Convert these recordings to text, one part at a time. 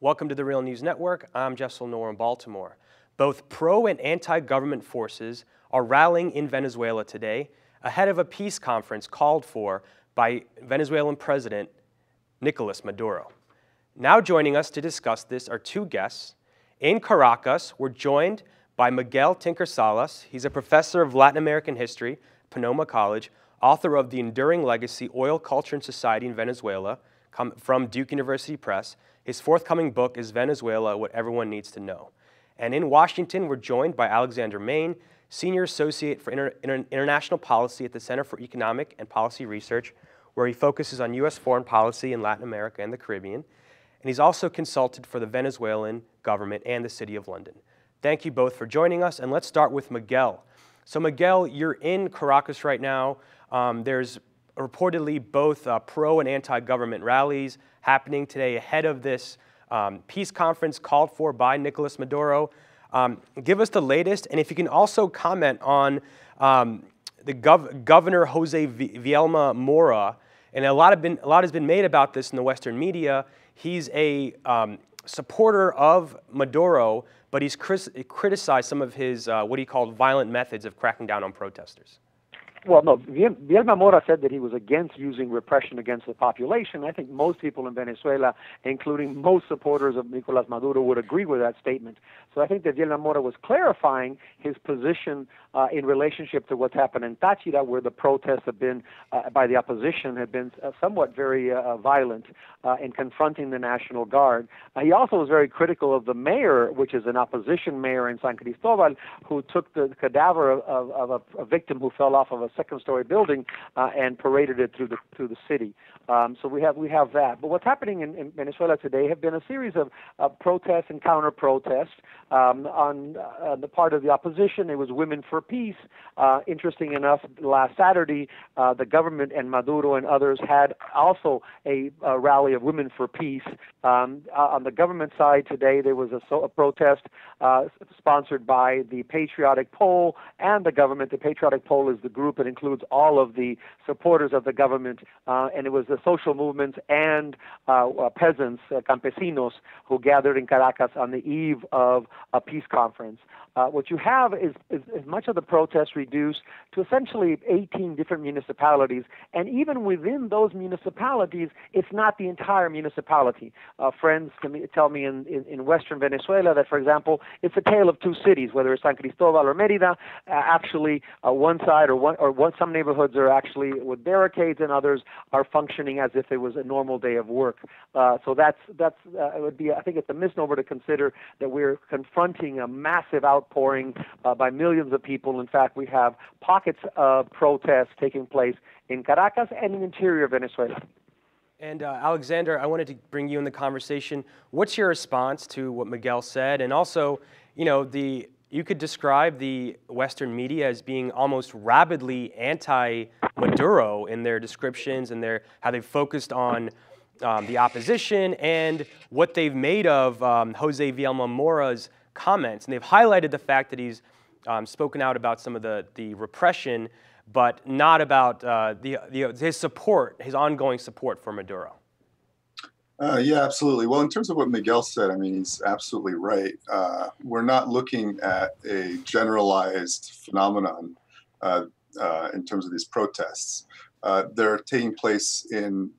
Welcome to the Real News Network. I'm Jeff Solnor in Baltimore. Both pro and anti-government forces are rallying in Venezuela today ahead of a peace conference called for by Venezuelan President Nicholas Maduro. Now joining us to discuss this are two guests. In Caracas, we're joined by Miguel Tinker Salas. He's a professor of Latin American history, Panoma College, author of The Enduring Legacy, Oil, Culture, and Society in Venezuela, from Duke University Press. His forthcoming book is Venezuela, What Everyone Needs to Know. And in Washington, we're joined by Alexander Main, Senior Associate for International Policy at the Center for Economic and Policy Research, where he focuses on U.S. foreign policy in Latin America and the Caribbean. And he's also consulted for the Venezuelan government and the City of London. Thank you both for joining us, and let's start with Miguel. So Miguel, you're in Caracas right now. There's reportedly both pro and anti-government rallies happening today ahead of this peace conference called for by Nicholas Maduro. Give us the latest, and if you can also comment on the Governor Jose Vielma Mora, and a lot has been made about this in the Western media. He's a supporter of Maduro, but he's criticized some of his what he called violent methods of cracking down on protesters. Well, no, Vielma Mora said that he was against using repression against the population. I think most people in Venezuela, including most supporters of Nicolas Maduro, would agree with that statement. So I think that Vielma Mora was clarifying his position in relationship to what's happened in Táchira, where the protests have been, by the opposition, have been somewhat very violent in confronting the National Guard. He also was very critical of the mayor, which is an opposition mayor in San Cristobal, who took the cadaver of a victim who fell off of a second-story building and paraded it through the city. So we have that. But what's happening in Venezuela today have been a series of protests and counter-protests on the part of the opposition. It was Women for Peace. Interesting enough, last Saturday, the government and Maduro and others had also a rally of Women for Peace. On the government side today, there was a protest sponsored by the Patriotic Pole and the government. The Patriotic Pole is the group that includes all of the supporters of the government, and it was the social movements and peasants, campesinos, who gathered in Caracas on the eve of a peace conference. What you have is much of the protests reduced to essentially 18 different municipalities, and even within those municipalities, it's not the entire municipality. Friends tell me in western Venezuela that, for example, it's a tale of two cities, whether it's San Cristobal or Mérida. Actually, one side some neighborhoods are actually with barricades, and others are functioning as if it was a normal day of work. So that's it would be, I think it's a misnomer to consider that we're confronting a massive outpouring by millions of people. In fact, we have pockets of protests taking place in Caracas and in interior Venezuela. And Alexander, I wanted to bring you in the conversation. What's your response to what Miguel said? And also, you could describe the Western media as being almost rabidly anti-Maduro in their descriptions and how they've focused on the opposition and what they've made of Jose Vielma Mora's comments. And they've highlighted the fact that he's spoken out about some of the repression, but not about his ongoing support for Maduro. Yeah, absolutely. Well, in terms of what Miguel said, I mean, he's absolutely right. We're not looking at a generalized phenomenon in terms of these protests. They're taking place in,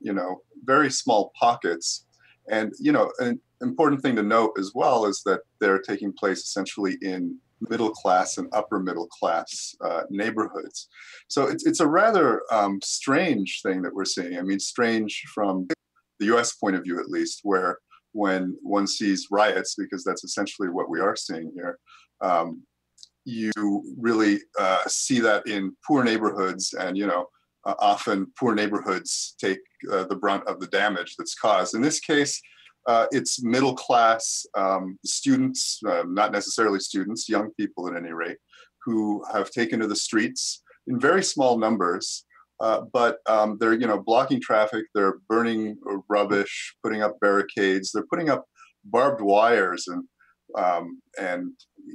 very small pockets. And, an important thing to note as well is that they're taking place essentially in middle class and upper middle class neighborhoods. So it's a rather strange thing that we're seeing. I mean, strange from the U.S. point of view, at least, where when one sees riots, because that's essentially what we are seeing here, you really see that in poor neighborhoods, and often poor neighborhoods take the brunt of the damage that's caused. In this case, it's middle class students, not necessarily students, young people at any rate, who have taken to the streets in very small numbers. But they're, blocking traffic. They're burning rubbish, putting up barricades. They're putting up barbed wires and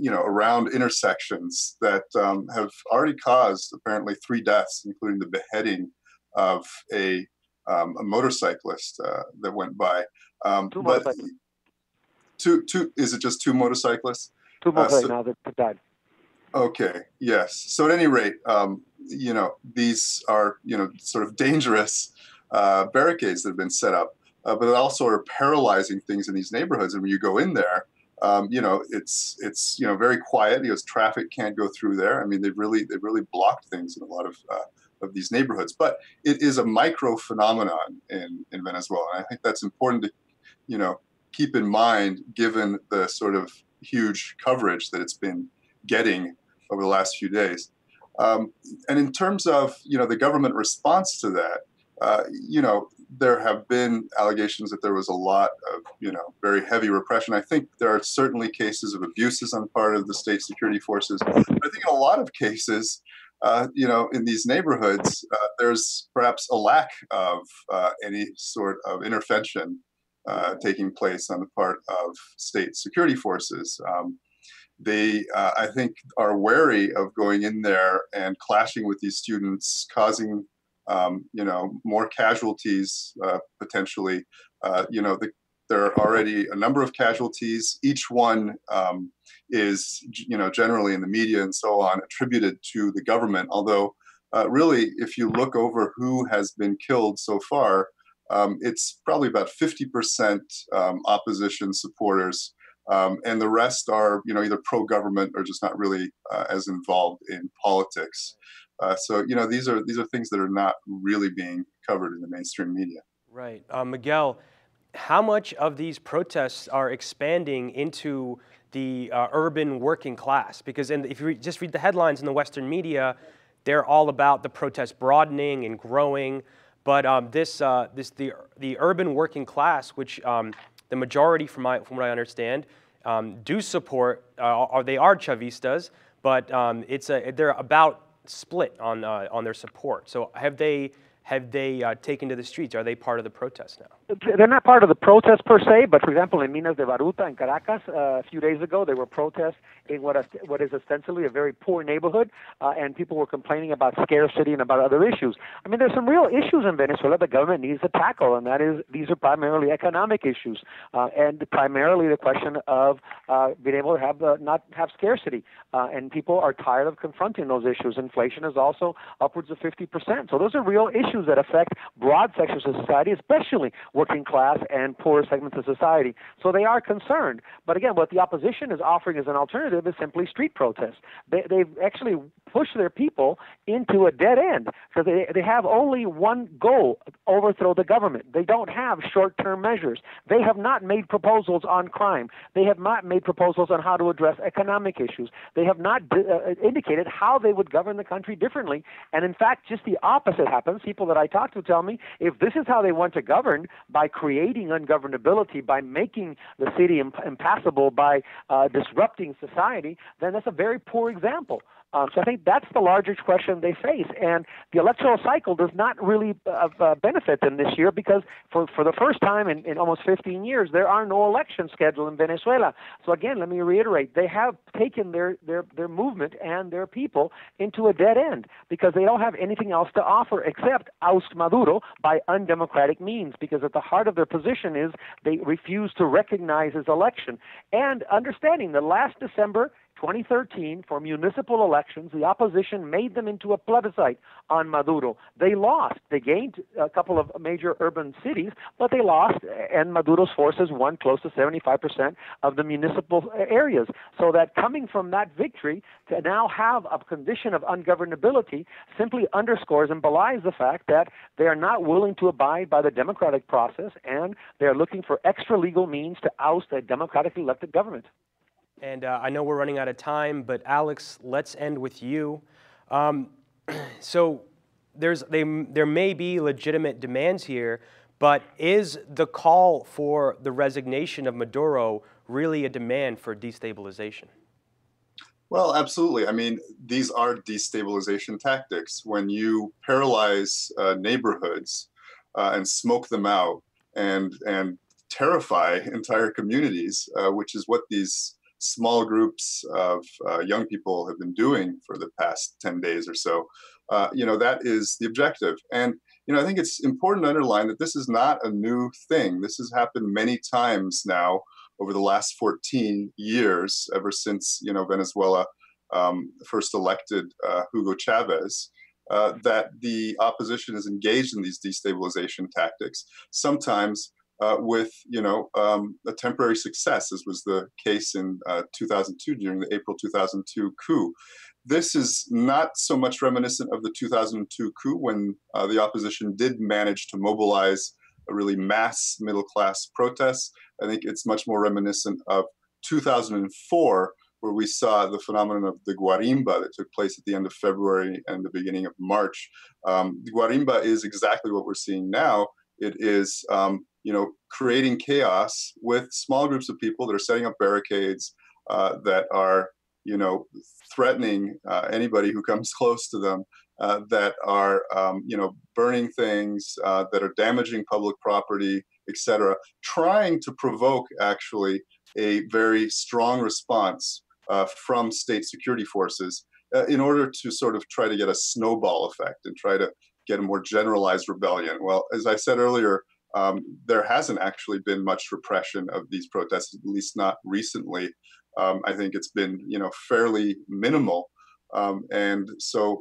around intersections that have already caused apparently 3 deaths, including the beheading of a motorcyclist that went by. Is it just two motorcyclists? Two motorcyclists now that died. Okay. Yes. So at any rate, these are sort of dangerous barricades that have been set up, but it also are paralyzing things in these neighborhoods. And when you go in there, it's very quiet because traffic can't go through there. I mean, they've really blocked things in a lot of these neighborhoods. But it is a micro phenomenon in Venezuela, and I think that's important to keep in mind given the sort of huge coverage that it's been getting over the last few days. And in terms of the government response to that, there have been allegations that there was a lot of very heavy repression. I think there are certainly cases of abuses on the part of the state security forces. But I think in a lot of cases, in these neighborhoods, there's perhaps a lack of any sort of intervention taking place on the part of state security forces. They, I think, are wary of going in there and clashing with these students, causing, more casualties potentially. There are already a number of casualties. Each one is, generally in the media and so on, attributed to the government. Although, really, if you look over who has been killed so far, it's probably about 50% opposition supporters. And the rest are, either pro-government or just not really as involved in politics. So, these are things that are not really being covered in the mainstream media. Right. Miguel, how much of these protests are expanding into the urban working class? Because if you just read the headlines in the Western media, they're all about the protests broadening and growing. But the urban working class, which the majority, from what I understand, do support. They are Chavistas, but they're about split on their support. So have they taken to the streets? Are they part of the protest now? They're not part of the protest per se, but for example, in Minas de Baruta in Caracas, a few days ago, there were protests in what is ostensibly a very poor neighborhood, and people were complaining about scarcity and about other issues. I mean, there's some real issues in Venezuela the government needs to tackle, and these are primarily economic issues, and primarily the question of being able to not have scarcity, and people are tired of confronting those issues. Inflation is also upwards of 50%. So those are real issues that affect broad sections of society, especially working class and poorer segments of society. So they are concerned. But again, what the opposition is offering as an alternative is simply street protests. They've actually pushed their people into a dead end because they have only one goal: overthrow the government. They don't have short-term measures. They have not made proposals on crime. They have not made proposals on how to address economic issues. They have not indicated how they would govern the country differently. And in fact, just the opposite happens. People that I talk to tell me if this is how they want to govern, by creating ungovernability, by making the city impassable, by disrupting society, then that's a very poor example. So I think that's the larger question they face. And the electoral cycle does not really benefit them this year because for the first time in almost 15 years, there are no elections scheduled in Venezuela. So again, let me reiterate, they have taken their movement and their people into a dead end because they don't have anything else to offer except oust Maduro by undemocratic means, because at the heart of their position is they refuse to recognize his election. And understanding that last December 2013, for municipal elections, the opposition made them into a plebiscite on Maduro. They lost. They gained a couple of major urban cities, but they lost, and Maduro's forces won close to 75% of the municipal areas. So that coming from that victory to now have a condition of ungovernability simply underscores and belies the fact that they are not willing to abide by the democratic process, and they are looking for extra legal means to oust a democratically elected government. And I know we're running out of time, but Alex, let's end with you. So there may be legitimate demands here, but is the call for the resignation of Maduro really a demand for destabilization? Well, absolutely. I mean, these are destabilization tactics. When you paralyze neighborhoods and smoke them out and terrify entire communities, which is what these small groups of young people have been doing for the past 10 days or so, that is the objective. And, I think it's important to underline that this is not a new thing. This has happened many times now over the last 14 years, ever since Venezuela first elected Hugo Chavez, that the opposition is engaged in these destabilization tactics, sometimes with a temporary success, as was the case in 2002 during the April 2002 coup. This is not so much reminiscent of the 2002 coup, when the opposition did manage to mobilize a really mass middle-class protests. I think it's much more reminiscent of 2004, where we saw the phenomenon of the guarimba that took place at the end of February and the beginning of March. The guarimba is exactly what we're seeing now. It is creating chaos with small groups of people that are setting up barricades, that are threatening anybody who comes close to them, that are burning things, that are damaging public property, etc., trying to provoke actually a very strong response from state security forces in order to sort of try to get a snowball effect and try to get a more generalized rebellion. Well, as I said earlier, there hasn't actually been much repression of these protests, at least not recently. I think it's been, fairly minimal. And so,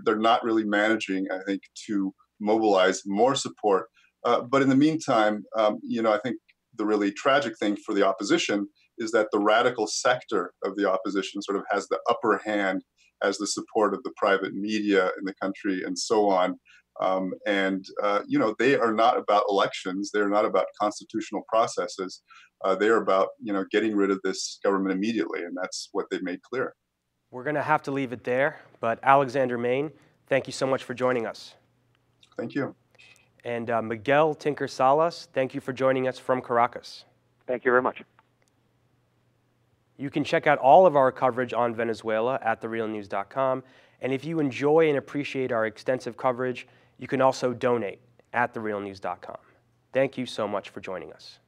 they're not really managing, I think, to mobilize more support. But in the meantime, I think the really tragic thing for the opposition is that the radical sector of the opposition sort of has the upper hand, as the support of the private media in the country and so on. They are not about elections. They're not about constitutional processes. They're about, getting rid of this government immediately, and that's what they've made clear. We're going to have to leave it there, but Alexander Main, thank you so much for joining us. Thank you. And Miguel Tinker Salas, thank you for joining us from Caracas. Thank you very much. You can check out all of our coverage on Venezuela at therealnews.com. And if you enjoy and appreciate our extensive coverage, you can also donate at therealnews.com. Thank you so much for joining us.